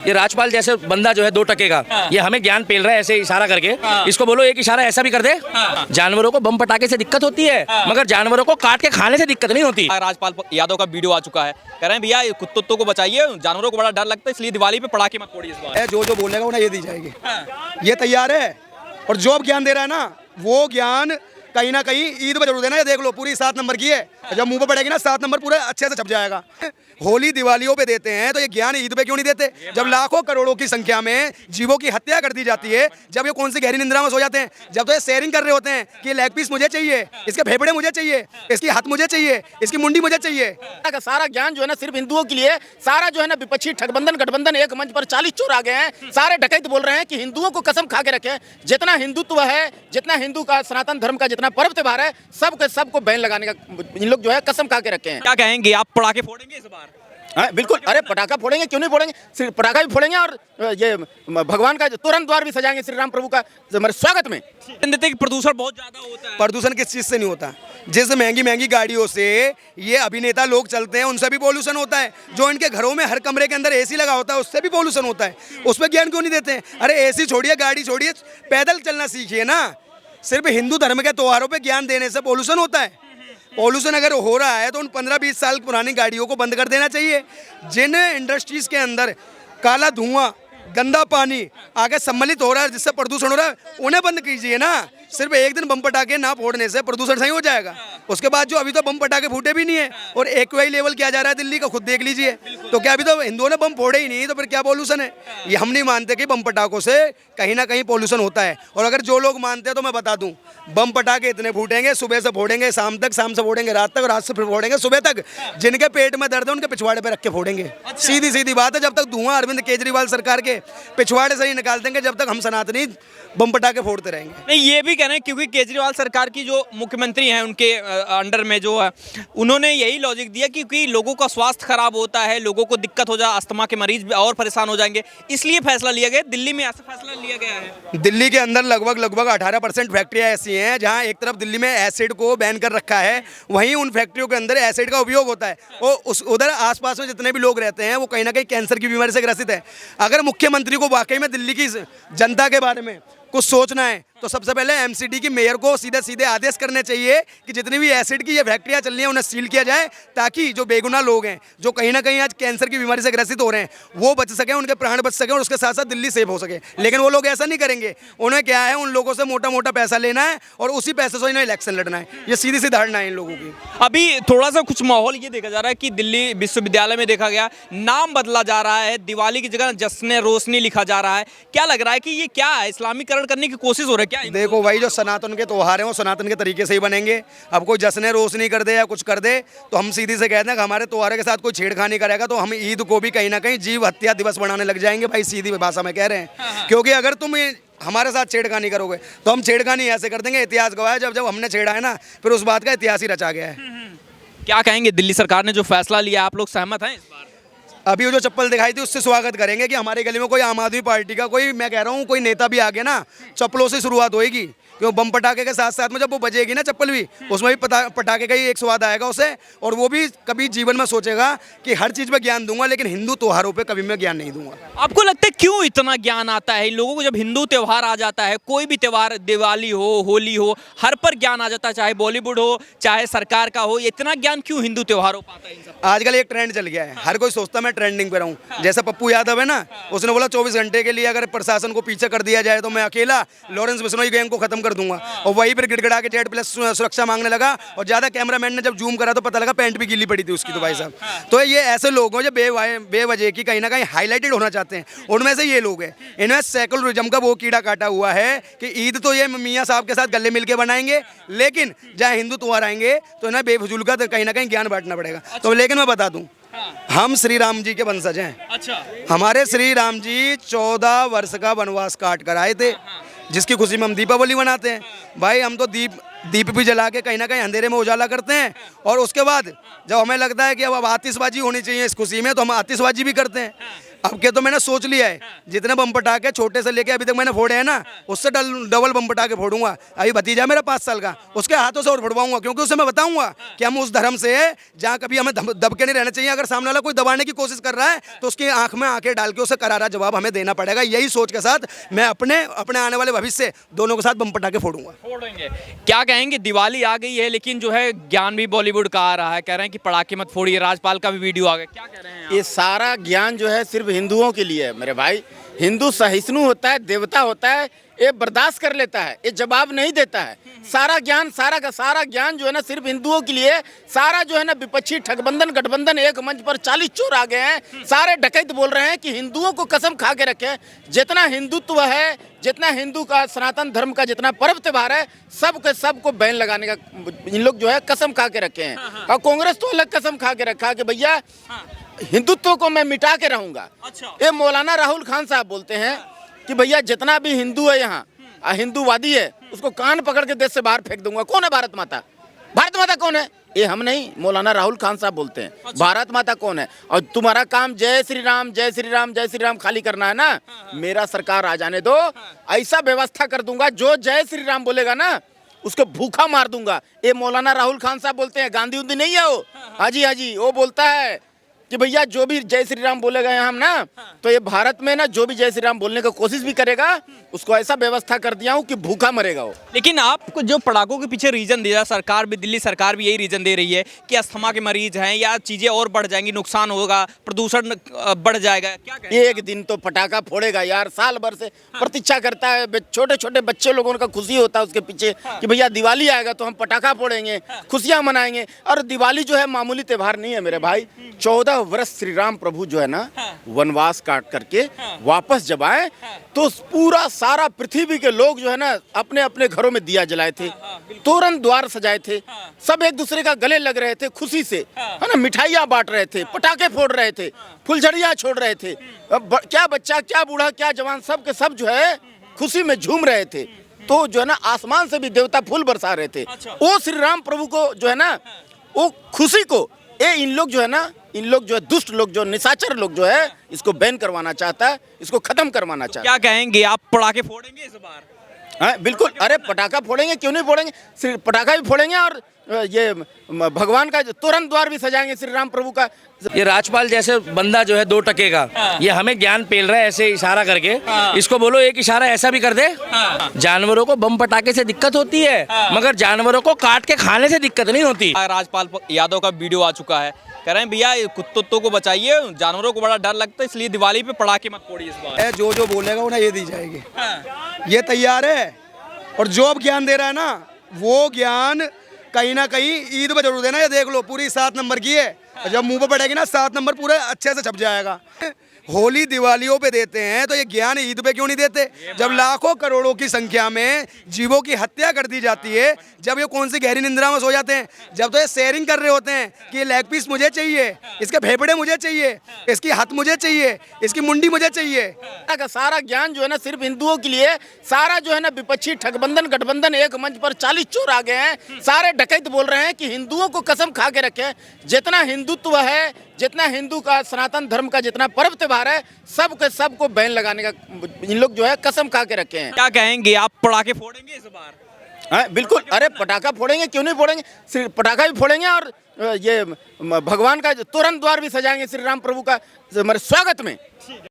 ये राजपाल जैसे बंदा जो है 2 टके का, ये हमें ज्ञान पेल रहा है ऐसे इशारा करके। इसको बोलो एक इशारा ऐसा भी कर दे। जानवरों को बम पटाखे से दिक्कत होती है, मगर जानवरों को काट के खाने से दिक्कत नहीं होती। राजपाल यादव का वीडियो आ चुका है, कह रहे हैं भैया कुत्तों को बचाइए, जानवरों को बड़ा डर लगता है, इसलिए दिवाली पे पटाखे मत फोड़िए इस बार। जो बोलेगा उन्हें ये दी जाएगी, ये तैयार है। और जो अब ज्ञान दे रहा है ना, वो ज्ञान कहीं ना कहीं ईद पर जरूर देना। ये देख लो पूरी 7 नंबर की है, जब मुंह पे पड़ेगी ना 7 नंबर पूरे अच्छे से छप जाएगा। होली दिवालियों पे देते हैं तो ये ज्ञान ईद पे क्यों नहीं देते? जब लाखों करोड़ों की संख्या में जीवों की हत्या कर दी जाती है, जब ये कौन सी गहरी निंद्रा में सो जाते हैं, जब तो ये शेयरिंग कर रहे होते हैं कि लेग पीस मुझे चाहिए, इसके फेफड़े मुझे चाहिए, इसकी हाथ मुझे चाहिए, इसकी मुंडी मुझे चाहिए। सारा ज्ञान जो है ना सिर्फ हिंदुओं के लिए, सारा जो है ना विपक्षी ठगबंधन गठबंधन एक मंच पर 40 चोर आ गए हैं। सारे डकैत बोल रहे हैं कि हिंदुओं को कसम खा के रखें, जितना हिंदुत्व है, जितना हिंदू का सनातन धर्म का जितना पर्व त्योहार है, सबको बैन लगाने का इन लोग जो है कसम खा के रखे हैं। क्या कहेंगे, आप पटाखे फोड़ेंगे इस बार? बिल्कुल, अरे पटाखा फोड़ेंगे, क्यों नहीं फोड़ेंगे, सिर्फ पटाखा भी फोड़ेंगे और ये भगवान का तोरण द्वार भी सजाएंगे श्री राम प्रभु का हमारे स्वागत में। देते कि प्रदूषण बहुत ज्यादा होता है। प्रदूषण किस चीज़ से नहीं होता? जिस महंगी महंगी गाड़ियों से ये अभिनेता लोग चलते हैं, उनसे भी पोल्यूशन होता है। जो इनके घरों में हर कमरे के अंदर एसी लगा होता है, उससे भी पोल्यूशन होता है। उस पर ज्ञान क्यों नहीं देते हैं? अरे एसी छोड़िए, गाड़ी छोड़िए, पैदल चलना सीखिए ना। सिर्फ हिंदू धर्म के त्योहारों पे ज्ञान देने से पोल्यूशन होता है? पोल्यूशन अगर हो रहा है तो उन 15-20 साल पुरानी गाड़ियों को बंद कर देना चाहिए। जिन इंडस्ट्रीज के अंदर काला धुआं, गंदा पानी आगे सम्मिलित हो रहा है, जिससे प्रदूषण हो रहा है, उन्हें बंद कीजिए ना। सिर्फ एक दिन बम पटाखे ना फोड़ने से प्रदूषण सही हो जाएगा। उसके बाद जो अभी तो बम पटाखे फूटे भी नहीं है और एक्यूआई लेवल किया जा रहा है दिल्ली का, खुद देख लीजिए। तो क्या अभी तो हिंदुओं ने बम फोड़े ही नहीं, तो फिर क्या पोल्यूशन है? ये हम नहीं मानते कि बम पटाखों से कहीं ना कहीं पोल्यूशन होता है। और अगर जो लोग मानते हैं तो मैं बता दूं, बम पटाखे इतने फूटेंगे, सुबह से फोड़ेंगे शाम तक, शाम से फोड़ेंगे रात तक, रात से फिर फोड़ेंगे सुबह तक। जिनके पेट में दर्द है उनके पिछवाड़े पे रख के फोड़ेंगे। सीधी सीधी बात है। जब तक धुआं अरविंद केजरीवाल सरकार के पिछवाड़े से ही निकाल देंगे, जब तक हम सनातनी बम पटाखे फोड़ते रहेंगे। नहीं, ये भी कह रहे हैं क्योंकि केजरीवाल सरकार की जो मुख्यमंत्री हैं उनके अंडर में जो है, उन्होंने यही लॉजिक दिया क्योंकि लोगों का स्वास्थ्य खराब होता है, लोगों को दिक्कत हो जाए, अस्थमा के मरीज और परेशान हो जाएंगे, इसलिए फैसला लिया गया। दिल्ली में ऐसा फैसला लिया गया है। दिल्ली के अंदर लगभग 18% फैक्ट्रियाँ ऐसी हैं जहाँ एक तरफ दिल्ली में एसिड को बैन कर रखा है, वहीं उन फैक्ट्रियों के अंदर एसिड का उपयोग होता है। और उधर आसपास में जितने भी लोग रहते हैं वो कहीं ना कहीं कैंसर की बीमारी से ग्रसित है। अगर मुख्यमंत्री को वाकई में दिल्ली की जनता के बारे में कुछ सोचना है तो सबसे पहले एमसीडी की मेयर को सीधे सीधे आदेश करने चाहिए कि जितनी भी एसिड की ये फैक्ट्रियाँ चल रही हैं उन्हें सील किया जाए, ताकि जो बेगुनाह लोग हैं, जो कहीं ना कहीं आज कैंसर की बीमारी से ग्रसित हो रहे हैं, वो बच सकें, उनके प्राण बच सकें और उसके साथ साथ दिल्ली सेफ हो सके। लेकिन वो लोग ऐसा नहीं करेंगे। उन्हें क्या है, उन लोगों से मोटा मोटा पैसा लेना है और उसी पैसे से इन्हें इलेक्शन लड़ना है। ये सीधी सी धारणा है इन लोगों की। अभी थोड़ा सा कुछ माहौल ये देखा जा रहा है कि दिल्ली विश्वविद्यालय में देखा गया, नाम बदला जा रहा है, दिवाली की जगह जश्न रोशनी लिखा जा रहा है। क्या लग रहा है कि ये क्या है, इस्लामीकरण करने की कोशिश हो रही है क्या? देखो भाई, जो सनातन के त्योहार हैं वो सनातन के तरीके से ही बनेंगे। अब कोई जश्न रोशनी कर दे या कुछ कर दे तो हम सीधी से कहते हैं कि हमारे त्योहार के साथ कोई छेड़खानी करेगा तो हम ईद को भी कहीं ना कहीं जीव हत्या दिवस बनाने लग जाएंगे। भाई सीधी भाषा में कह रहे हैं, क्योंकि अगर तुम हमारे साथ छेड़खानी करोगे तो हम छेड़खानी ऐसे कर देंगे। इतिहास गवाह है, जब जब हमने छेड़ा है ना, फिर उस बात का इतिहास ही रचा गया है। क्या कहेंगे, दिल्ली सरकार ने जो फैसला लिया, आप लोग सहमत हैं इस बार? अभी वो जो चप्पल दिखाई थी उससे स्वागत करेंगे कि हमारे गली में कोई आम आदमी पार्टी का कोई, मैं कह रहा हूँ, कोई नेता भी आ गया ना, चप्पलों से शुरुआत होएगी। क्यों, बम पटाखे के साथ साथ में जब वो बजेगी ना चप्पल भी, उसमें भी पटाखे का ही एक स्वाद आएगा उसे। और वो भी कभी जीवन में सोचेगा कि हर चीज़ में ज्ञान दूंगा, लेकिन हिंदू त्योहारों पे कभी मैं ज्ञान नहीं दूंगा। आपको लगता है क्यों इतना ज्ञान आता है इन लोगों को? जब हिंदू त्यौहार आ जाता है, कोई भी त्यौहार, दिवाली हो, होली हो, हर पर ज्ञान आ जाता है, चाहे बॉलीवुड हो चाहे सरकार का हो, इतना ज्ञान क्यों हिंदू त्योहार हो पाता है इन सब? आजकल एक ट्रेंड चल गया है, हर कोई सोचता मैं ट्रेंडिंग पे रहूं। जैसा पप्पू यादव है ना, उसने बोला 24 घंटे के लिए अगर प्रशासन को पीछे कर दिया जाए तो मैं अकेला लॉरेंस बिश्नोई गैंग को खत्म कर दूंगा। और वही फिर गिड़गिड़ा के जेड+ सुरक्षा मांगने लगा। और ज्यादा कैमरामैन ने जब जूम करा तो पता लगा पैंट भी गीली पड़ी थी उसकी। तो भाई साहब, तो ये ऐसे लोग हैं जो बेवजह की कहीं ना कहीं हाईलाइटेड होना चाहते हैं। उनमें से ये लोग हैं, इन्हें सेकुलरिज्म का वो कीड़ा काटा हुआ है कि ईद तो ये मियाँ साहब के साथ गले मिलके बनाएंगे, लेकिन जहाँ हिंदू त्योहार आएंगे तो इन्हें बेफजूल का कहीं ना कहीं ज्ञान बांटना पड़ेगा। तो लेकिन मैं बता दूं, हम श्री राम जी के वंशज हैं। अच्छा, हमारे श्री राम जी 14 वर्ष का वनवास काट कर आए थे, जिसकी खुशी में हम दीपावली मनाते हैं। भाई हम तो दीप भी जला के कहीं ना कहीं अंधेरे में उजाला करते हैं। और उसके बाद जब हमें लगता है कि अब आतिशबाजी होनी चाहिए इस खुशी में, तो हम आतिशबाजी भी करते हैं। अब के तो मैंने सोच लिया है, जितने बम पटाखे छोटे से लेके अभी तक मैंने फोड़े हैं ना, उससे डबल बम पटाखे फोड़ूंगा। अभी भतीजा मेरा 5 साल का, उसके हाथों से और फोड़वाऊंगा, क्योंकि उसे मैं बताऊंगा कि हम उस धर्म से जहाँ कभी हमें दब के नहीं रहना चाहिए। अगर सामने वाला कोई दबाने की कोशिश कर रहा है तो उसकी आंख में आंखें डाल के उसे करारा जवाब हमें देना पड़ेगा। यही सोच के साथ मैं अपने आने वाले भविष्य दोनों के साथ बम पटाखे फोड़ूंगा। फोड़ेंगे। क्या कहेंगे, दिवाली आ गई है लेकिन जो है ज्ञान भी बॉलीवुड का आ रहा है, कह रहे हैं कि पटाखे मत फोड़िए, राज्यपाल का भी वीडियो आ गया, क्या कह रहे हैं आप? ये सारा ज्ञान जो है सिर्फ हिंदुओं के लिए है मेरे भाई। हिंदू सहिष्णु होता है, देवता होता है, ये बर्दाश्त कर लेता है, ये जवाब नहीं देता है। सारा ज्ञान, सारा का सारा ज्ञान जो है ना सिर्फ हिंदुओं के लिए। सारा जो है ना विपक्षी ठगबंधन गठबंधन एक मंच पर 40 चोर आ गए हैं, सारे डकैत बोल रहे हैं कि हिंदुओं को कसम खा के रखे, जितना हिंदुत्व है, जितना हिंदू का सनातन धर्म का जितना पर्व त्योहार है, सबको बैन लगाने का इन लोग जो है कसम खा के रखे हैं। और कांग्रेस तो अलग कसम खा के रखा कि भैया हिंदुत्व को मैं मिटा के रहूंगा। अच्छा। ये मौलाना राहुल खान साहब बोलते हैं कि भैया जितना भी हिंदू है यहाँ, हिंदूवादी है, उसको कान पकड़ के देश से बाहर फेंक दूंगा। कौन है भारत माता? भारत माता कौन है? ये हम नहीं, मौलाना राहुल खान साहब बोलते हैं। अच्छा। भारत माता कौन है? और तुम्हारा काम जय श्री राम जय श्री राम जय श्री राम खाली करना है ना। मेरा सरकार आ जाने दो, ऐसा व्यवस्था कर दूंगा, जो जय श्री राम बोलेगा ना उसको भूखा मार दूंगा। ये मौलाना राहुल खान साहब बोलते हैं, गांधी उन्दी नहीं है वो। हाँ जी, वो बोलता है कि भैया जो भी जय श्री राम बोलेगा यहाँ ना, तो ये भारत में ना जो भी जय श्री राम बोलने की कोशिश भी करेगा, उसको ऐसा व्यवस्था कर दिया हूँ कि भूखा मरेगा वो। लेकिन आपको जो पटाखों के पीछे रीजन दिया, सरकार भी, दिल्ली सरकार भी यही रीजन दे रही है कि अस्थमा के मरीज हैं या चीजें और बढ़ जाएंगी, नुकसान होगा, प्रदूषण बढ़ जाएगा। क्या कहें? एक दिन तो पटाखा फोड़ेगा यार, साल भर से प्रतीक्षा करता है, छोटे छोटे बच्चे लोगों का खुशी होता है उसके पीछे कि भैया दिवाली आएगा तो हम पटाखा फोड़ेंगे, खुशियां मनाएंगे। और दिवाली जो है मामूली त्योहार नहीं है मेरे भाई। 14 वर्ष श्री राम प्रभु जो है ना वनवास काट करके वापस जब आए तो पूरा सारा पृथ्वी के लोग जो है ना अपने अपने घरों में दिया जलाए थे, तोरण द्वार सजाए थे, सब एक दूसरे का गले लग रहे थे खुशी से, है ना, मिठाइयाँ बांट रहे थे, पटाखे फोड़ रहे थे, फुलझड़ियाँ छोड़ रहे थे। क्या बच्चा, क्या बूढ़ा, क्या जवान, सब के सब जो है खुशी में झूम रहे थे। तो जो है ना आसमान से भी देवता फूल बरसा रहे थे। वो श्री राम प्रभु को जो है ना वो खुशी को इन लोग जो है ना, इन लोग जो है दुष्ट लोग, जो निशाचर लोग जो है, इसको बैन करवाना चाहता है, इसको खत्म करवाना चाहता है। क्या कहेंगे, आप पटाखे फोड़ेंगे इस बार? हाँ बिल्कुल, अरे पटाखा फोड़ेंगे, क्यों नहीं फोड़ेंगे। पटाखा भी फोड़ेंगे और ये भगवान का तोरण द्वार भी सजाएंगे श्री राम प्रभु का। ये राज्यपाल जैसे बंदा जो है 2 टके का, ये हमें ज्ञान पेल रहा है ऐसे इशारा करके। इसको बोलो एक इशारा ऐसा भी कर दे। जानवरों को बम पटाखे से दिक्कत होती है, मगर जानवरों को काट के खाने से दिक्कत नहीं होती। राज्यपाल यादव का वीडियो आ चुका है, कह रहे हैं भैया कुत्तों को बचाइए, जानवरों को बड़ा डर लगता है, इसलिए दिवाली पे पटाखे मत फोड़िए इस बार। जो बोलेगा उन्हें ये दी जाएगी, ये तैयार है। और जो अब ज्ञान दे रहा है ना, वो ज्ञान कहीं ना कहीं ईद पे जरूर देना। ये देख लो पूरी 7 नंबर की है, जब मुंह पे पड़ेगी ना 7 नंबर पूरे अच्छे से छप जाएगा। होली दिवालियों पे देते हैं तो ये ज्ञान ईद पे क्यों नहीं देते? जब लाखों करोड़ों की संख्या में जीवों की हत्या कर दी जाती है, जब ये कौन सी गहरी निंद्रा में सो जाते हैं, जब तो ये शेयरिंग कर रहे होते हैं कि ये लेग पीस मुझे चाहिए, इसके फेफड़े मुझे चाहिए, इसकी हाथ मुझे चाहिए, इसकी मुंडी मुझे चाहिए। का सारा ज्ञान जो है ना सिर्फ हिंदुओं के लिए। सारा जो है ना विपक्षी ठगबंधन गठबंधन एक मंच पर 40 चोर आ गए हैं, सारे डकैत बोल रहे हैं कि हिंदुओं को कसम खा के रखे, जितना हिंदुत्व है, जितना हिंदू का सनातन धर्म का जितना पर्व त्योहार है, सबको बैन लगाने का इन लोग जो है कसम खा के रखे हैं। क्या कहेंगे, आप पटाखे फोड़ेंगे इस बार? हाँ बिल्कुल, अरे पटाखा फोड़ेंगे, क्यों नहीं फोड़ेंगे। पटाखा भी फोड़ेंगे और ये भगवान का तोरण द्वार भी सजाएंगे श्री राम प्रभु का हमारे स्वागत में।